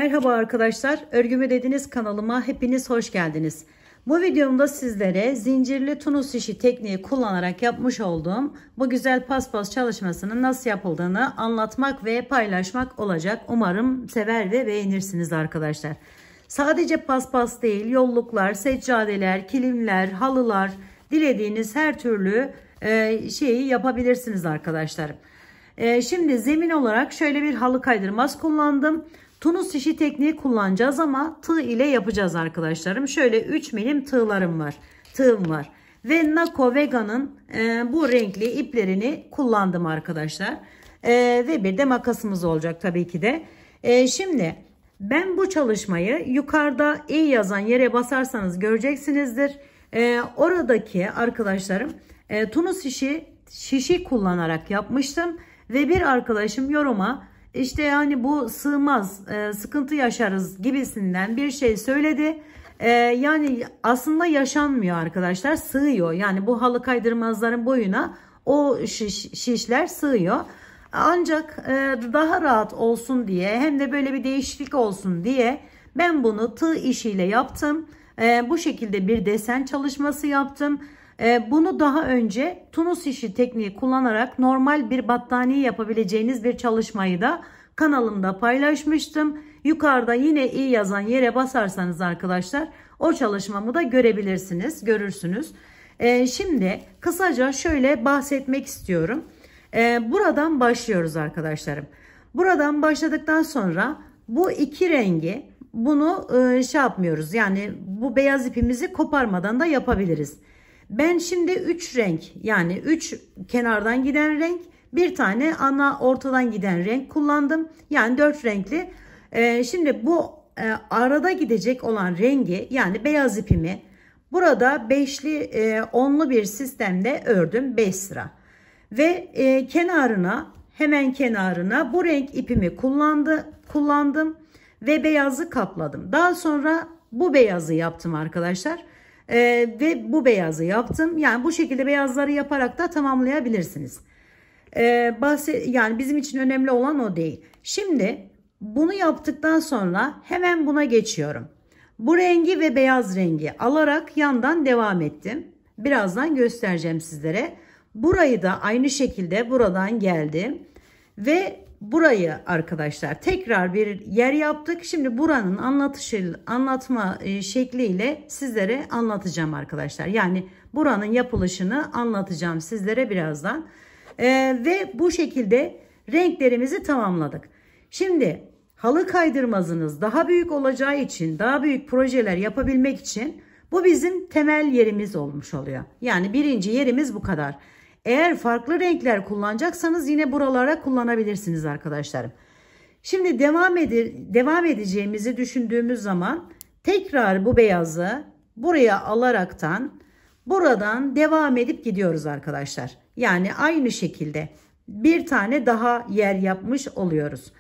Merhaba arkadaşlar, Örgümü Dediniz kanalıma hepiniz hoş geldiniz. Bu videomda sizlere zincirli tunus işi tekniği kullanarak yapmış olduğum bu güzel paspas çalışmasının nasıl yapıldığını anlatmak ve paylaşmak olacak. Umarım sever ve beğenirsiniz arkadaşlar. Sadece paspas değil, yolluklar, seccadeler, kilimler, halılar, dilediğiniz her türlü şeyi yapabilirsiniz arkadaşlarım. Şimdi zemin olarak şöyle bir halı kaydırmaz kullandım. Tunus işi tekniği kullanacağız ama tığ ile yapacağız arkadaşlarım. Şöyle 3 milim tığım var. Ve Nako Vega'nın bu renkli iplerini kullandım arkadaşlar. Ve bir de makasımız olacak tabii ki de. Şimdi ben bu çalışmayı yukarıda i yazan yere basarsanız göreceksinizdir. Oradaki arkadaşlarım Tunus şişi kullanarak yapmıştım. Ve bir arkadaşım yoruma işte yani bu sığmaz, sıkıntı yaşarız gibisinden bir şey söyledi. Yani aslında yaşanmıyor arkadaşlar, sığıyor. Yani bu halı kaydırmazların boyuna o şişler sığıyor. Ancak daha rahat olsun diye, hem de böyle bir değişiklik olsun diye ben bunu tığ işiyle yaptım. Bu şekilde bir desen çalışması yaptım. Bunu daha önce tunus işi tekniği kullanarak normal bir battaniye yapabileceğiniz bir çalışmayı da kanalımda paylaşmıştım. Yukarıda yine i yazan yere basarsanız arkadaşlar o çalışmamı da görürsünüz. Şimdi kısaca şöyle bahsetmek istiyorum. Buradan başlıyoruz arkadaşlarım. Buradan başladıktan sonra bu iki rengi bunu yapmıyoruz. Yani bu beyaz ipimizi koparmadan da yapabiliriz. Ben şimdi 3 renk, yani 3 kenardan giden renk, bir tane ana ortadan giden renk kullandım. Yani 4 renkli. Şimdi bu arada gidecek olan rengi, yani beyaz ipimi burada beşli onlu bir sistemde ördüm 5 sıra. Ve hemen kenarına bu renk ipimi kullandım ve beyazı kapladım. Daha sonra bu beyazı yaptım arkadaşlar. Ve bu beyazı yaptım. Yani bu şekilde beyazları yaparak da tamamlayabilirsiniz. Yani bizim için önemli olan o değil. Şimdi bunu yaptıktan sonra hemen buna geçiyorum. Bu rengi ve beyaz rengi alarak yandan devam ettim. Birazdan göstereceğim sizlere. Burayı da aynı şekilde buradan geldim. Ve burayı arkadaşlar tekrar bir yer yaptık. Şimdi buranın anlatma şekliyle sizlere anlatacağım arkadaşlar. Yani buranın yapılışını anlatacağım sizlere birazdan. Ve bu şekilde renklerimizi tamamladık. Şimdi halı kaydırmazınız daha büyük olacağı için, daha büyük projeler yapabilmek için bu bizim temel yerimiz olmuş oluyor. Yani birinci yerimiz bu kadar. Eğer farklı renkler kullanacaksanız yine buralara kullanabilirsiniz arkadaşlarım. Şimdi devam edeceğimizi düşündüğümüz zaman tekrar bu beyazı buraya alaraktan buradan devam edip gidiyoruz arkadaşlar. Yani aynı şekilde bir tane daha yer yapmış oluyoruz.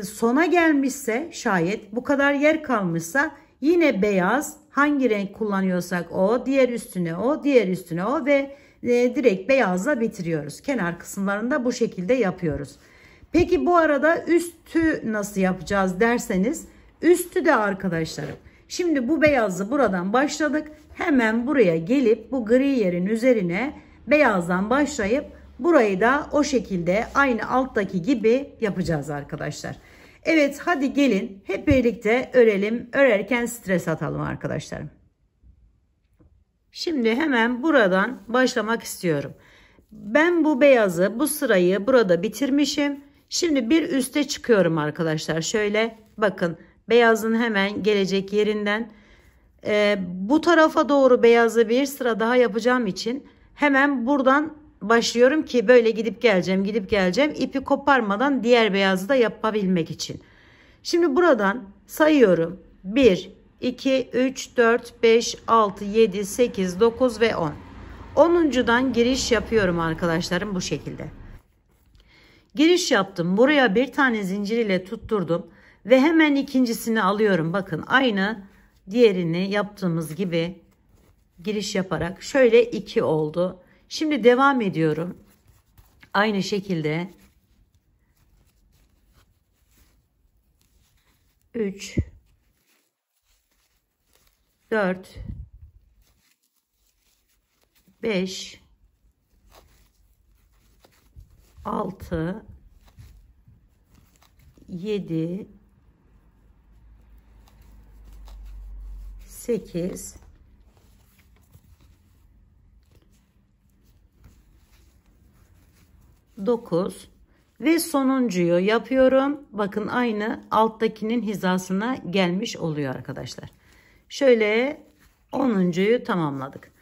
Sona gelmişse, şayet bu kadar yer kalmışsa yine beyaz, hangi renk kullanıyorsak o, diğer üstüne o ve direkt beyazla bitiriyoruz. Kenar kısımlarında bu şekilde yapıyoruz. Peki bu arada üstü nasıl yapacağız derseniz, üstü de arkadaşlarım. Şimdi bu beyazı buradan başladık. Hemen buraya gelip bu gri yerin üzerine beyazdan başlayıp burayı da o şekilde aynı alttaki gibi yapacağız arkadaşlar. Evet, hadi gelin hep birlikte örelim. Örerken stres atalım arkadaşlarım. Şimdi hemen buradan başlamak istiyorum. Ben bu beyazı, bu sırayı burada bitirmişim. Şimdi bir üste çıkıyorum arkadaşlar. Şöyle bakın, beyazın hemen gelecek yerinden bu tarafa doğru beyazı bir sıra daha yapacağım için hemen buradan başlıyorum ki böyle gidip geleceğim. İpi koparmadan diğer beyazı da yapabilmek için. Şimdi buradan sayıyorum. 1, 2, 3, 4, 5, 6, 7, 8, 9 ve 10. 10'uncudan giriş yapıyorum arkadaşlarım bu şekilde. Giriş yaptım. Buraya bir tane zincir ile tutturdum. Ve hemen ikincisini alıyorum. Bakın aynı diğerini yaptığımız gibi giriş yaparak şöyle 2 oldu. Şimdi devam ediyorum. Aynı şekilde 3 4 5 6 7 8 9 ve sonuncuyu yapıyorum. Bakın aynı alttakinin hizasına gelmiş oluyor arkadaşlar. Şöyle 10'uncuyu tamamladık.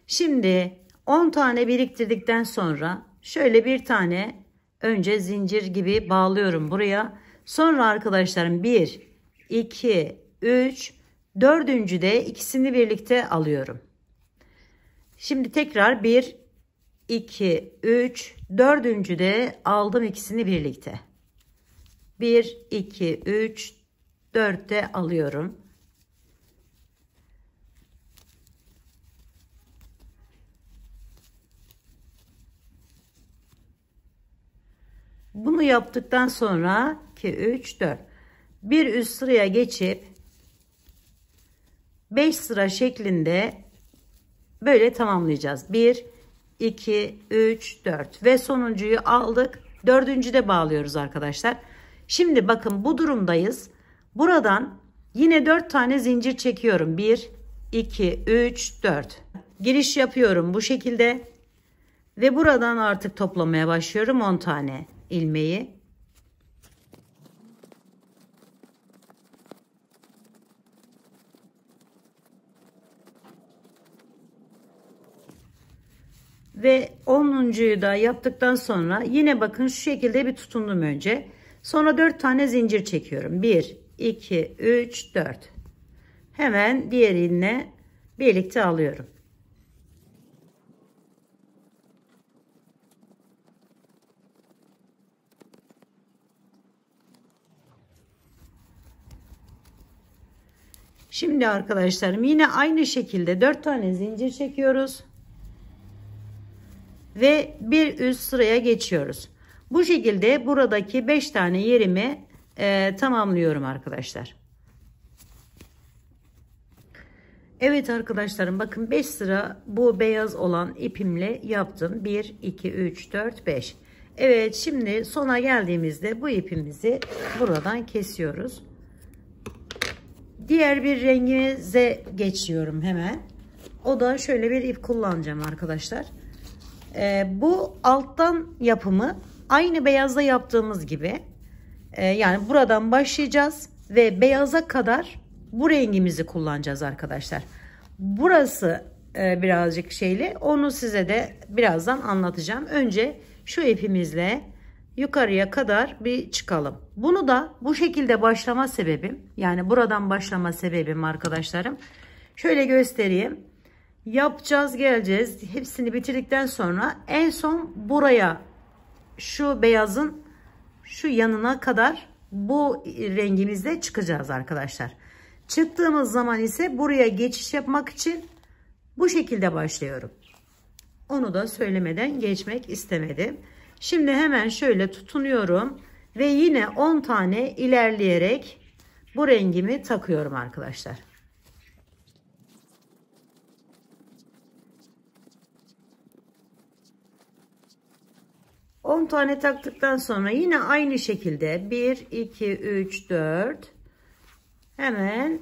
Şimdi 10 tane biriktirdikten sonra şöyle bir tane önce zincir gibi bağlıyorum buraya. Sonra arkadaşlarım 1, 2, 3, dördüncü de ikisini birlikte alıyorum. Şimdi tekrar 1, 2, 3, dördüncü de aldım ikisini birlikte. 1, 2, 3, 4 de alıyorum. Bunu yaptıktan sonra 2, 3, 4. Bir üst sıraya geçip 5 sıra şeklinde böyle tamamlayacağız. 1, 2, 3, 4 ve sonuncuyu aldık. Dördüncü de bağlıyoruz arkadaşlar. Şimdi bakın bu durumdayız. Buradan yine 4 tane zincir çekiyorum. 1, 2, 3, 4. Giriş yapıyorum bu şekilde. Ve buradan artık toplamaya başlıyorum 10 tane ilmeği. Ve 10'uncuyu da yaptıktan sonra yine bakın şu şekilde bir tutundum önce. Sonra 4 tane zincir çekiyorum. 1, 2, 3, 4. Hemen diğerine birlikte alıyorum. Şimdi arkadaşlarım yine aynı şekilde 4 tane zincir çekiyoruz. Ve bir üst sıraya geçiyoruz. Bu şekilde buradaki 5 tane yerimi tamamlıyorum arkadaşlar. Evet arkadaşlarım bakın 5 sıra bu beyaz olan ipimle yaptım. 1, 2, 3, 4, 5. Evet şimdi sona geldiğimizde bu ipimizi buradan kesiyoruz. Diğer bir rengimize geçiyorum hemen. O da şöyle bir ip kullanacağım arkadaşlar. Bu alttan yapımı aynı beyazda yaptığımız gibi. Yani buradan başlayacağız ve beyaza kadar bu rengimizi kullanacağız arkadaşlar. Burası birazcık şeyli. Onu size de birazdan anlatacağım. Önce şu ipimizle yukarıya kadar bir çıkalım. Bunu da bu şekilde başlama sebebim, yani buradan başlama sebebim arkadaşlarım. Şöyle göstereyim. Yapacağız, geleceğiz. Hepsini bitirdikten sonra en son buraya şu beyazın şu yanına kadar bu rengimizle çıkacağız arkadaşlar. Çıktığımız zaman ise buraya geçiş yapmak için bu şekilde başlıyorum. Onu da söylemeden geçmek istemedim. Şimdi hemen şöyle tutunuyorum ve yine 10 tane ilerleyerek bu rengimi takıyorum arkadaşlar. 10 tane taktıktan sonra yine aynı şekilde 1, 2, 3, 4 hemen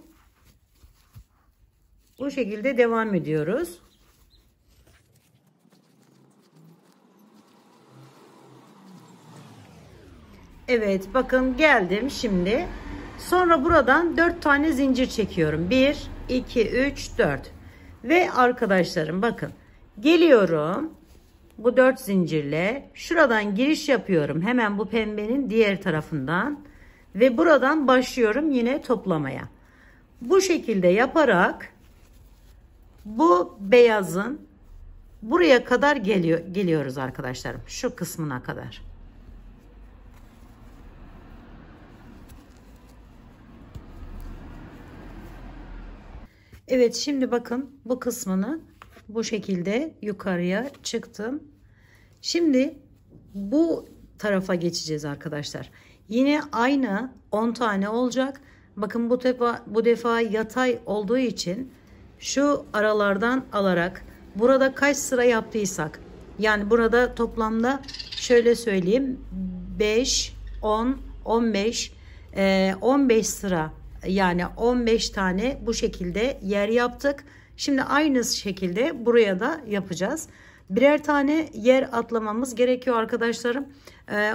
bu şekilde devam ediyoruz. Evet bakın geldim şimdi. Sonra buradan 4 tane zincir çekiyorum. 1, 2, 3, 4. Ve arkadaşlarım bakın geliyorum. Bu 4 zincirle şuradan giriş yapıyorum. Hemen bu pembenin diğer tarafından. Ve buradan başlıyorum yine toplamaya. Bu şekilde yaparak bu beyazın buraya kadar geliyoruz arkadaşlarım. Şu kısmına kadar. Evet şimdi bakın bu kısmını bu şekilde yukarıya çıktım. Şimdi bu tarafa geçeceğiz arkadaşlar. Yine aynı 10 tane olacak. bakın bu defa yatay olduğu için şu aralardan alarak burada kaç sıra yaptıysak, yani burada toplamda şöyle söyleyeyim, 5, 10, 15, 15 sıra, yani 15 tane bu şekilde yer yaptık. Şimdi aynı şekilde buraya da yapacağız. Birer tane yer atlamamız gerekiyor arkadaşlarım.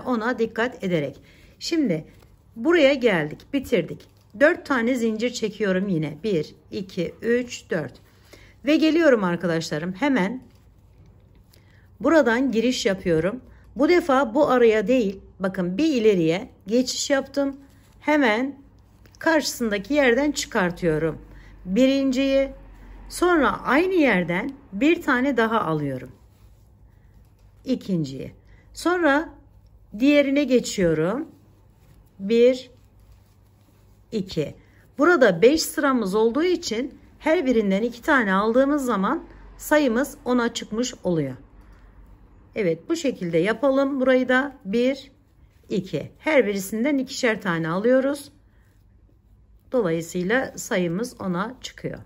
Ona dikkat ederek. Şimdi buraya geldik, bitirdik. 4 tane zincir çekiyorum yine. 1, 2, 3, 4. Ve geliyorum arkadaşlarım. Hemen buradan giriş yapıyorum. Bu defa bu araya değil, bakın bir ileriye geçiş yaptım. Hemen karşısındaki yerden çıkartıyorum. Birinciyi, sonra aynı yerden bir tane daha alıyorum. İkinciyi. Sonra diğerine geçiyorum. 1, 2. Burada 5 sıramız olduğu için her birinden 2 tane aldığımız zaman sayımız 10'a çıkmış oluyor. Evet, bu şekilde yapalım. Burayı da 1, 2. Her birisinden 2'şer tane alıyoruz. Dolayısıyla sayımız 10'a çıkıyor.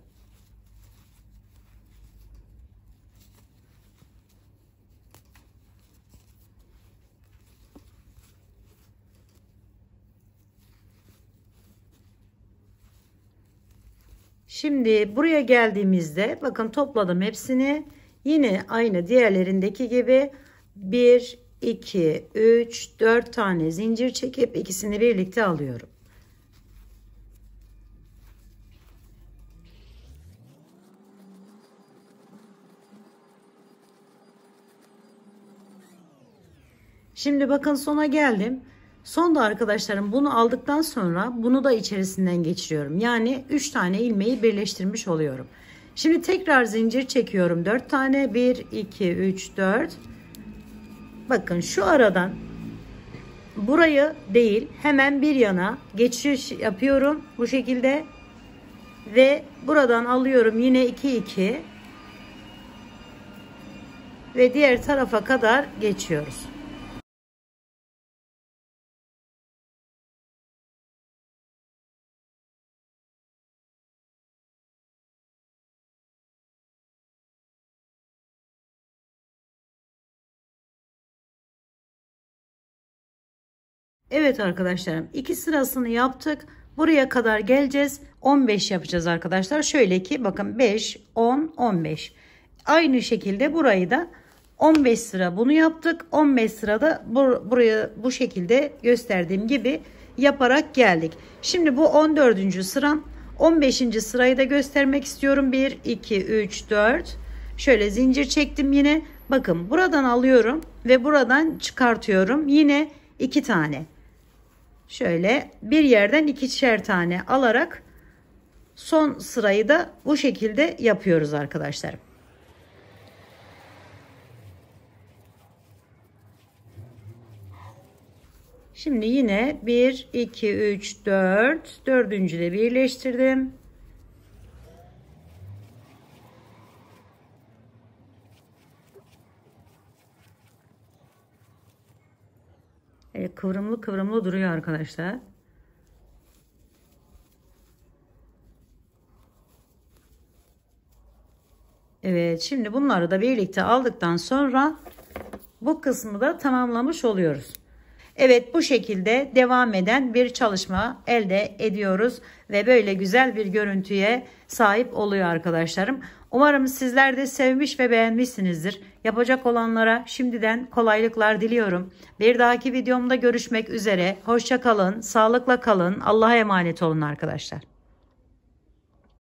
Şimdi buraya geldiğimizde bakın topladım hepsini. Yine aynı diğerlerindeki gibi 1, 2, 3, 4 tane zincir çekip ikisini birlikte alıyorum. Şimdi bakın sona geldim. Sonda arkadaşlarım bunu aldıktan sonra bunu da içerisinden geçiriyorum. Yani 3 tane ilmeği birleştirmiş oluyorum. Şimdi tekrar zincir çekiyorum. 4 tane. 1, 2, 3, 4. Bakın şu aradan burayı değil, hemen bir yana geçiş yapıyorum. Bu şekilde. Ve buradan alıyorum yine 2, 2. Ve diğer tarafa kadar geçiyoruz. Evet arkadaşlarım, 2 sırasını yaptık. Buraya kadar geleceğiz. 15 yapacağız arkadaşlar. Şöyle ki bakın 5, 10, 15. Aynı şekilde burayı da 15 sıra bunu yaptık. 15 sırada buraya bu şekilde gösterdiğim gibi yaparak geldik. Şimdi bu 14. sıram. 15. sırayı da göstermek istiyorum. 1, 2, 3, 4. Şöyle zincir çektim yine. Bakın buradan alıyorum ve buradan çıkartıyorum. Yine 2 tane. Şöyle bir yerden 2'şer tane alarak son sırayı da bu şekilde yapıyoruz arkadaşlar. Şimdi yine 1, 2, 3, 4. Dördüncüyle birleştirdim. Kıvrımlı kıvrımlı duruyor arkadaşlar. Evet, şimdi bunları da birlikte aldıktan sonra bu kısmı da tamamlamış oluyoruz. Evet, bu şekilde devam eden bir çalışma elde ediyoruz ve böyle güzel bir görüntüye sahip oluyor arkadaşlarım. Umarım sizler de sevmiş ve beğenmişsinizdir. Yapacak olanlara şimdiden kolaylıklar diliyorum. Bir dahaki videomda görüşmek üzere. Hoşça kalın, sağlıkla kalın. Allah'a emanet olun arkadaşlar.